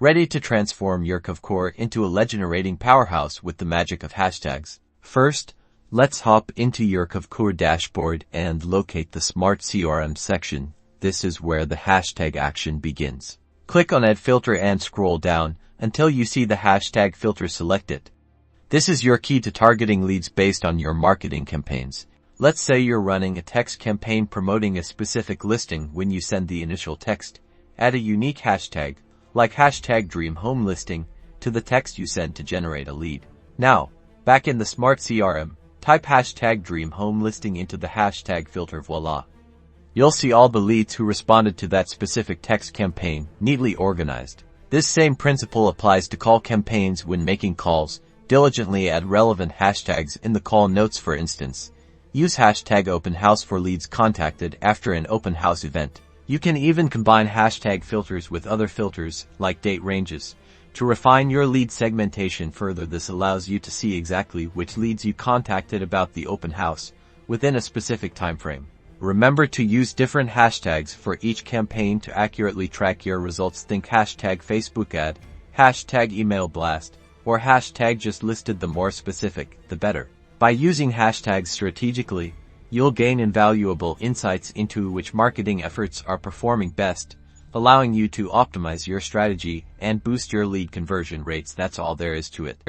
Ready to transform your Kvcore into a lead-generating powerhouse with the magic of hashtags. First, let's hop into your Kvcore dashboard and locate the Smart CRM section. This is where the hashtag action begins. Click on Add Filter and scroll down until you see the hashtag filter selected. This is your key to targeting leads based on your marketing campaigns. Let's say you're running a text campaign promoting a specific listing. When you send the initial text, add a unique hashtag, like hashtag dream home listing, to the text you send to generate a lead. Now, back in the Smart CRM, type hashtag dream home listing into the hashtag filter. Voila! You'll see all the leads who responded to that specific text campaign, neatly organized. This same principle applies to call campaigns. When making calls, diligently add relevant hashtags in the call notes. For instance, use hashtag open house for leads contacted after an open house event. You can even combine hashtag filters with other filters, like date ranges, to refine your lead segmentation further. This allows you to see exactly which leads you contacted about the open house within a specific time frame. Remember to use different hashtags for each campaign to accurately track your results. Think hashtag Facebook ad, hashtag email blast, or hashtag just listed. The more specific, the better. By using hashtags strategically, you'll gain invaluable insights into which marketing efforts are performing best, allowing you to optimize your strategy and boost your lead conversion rates. That's all there is to it.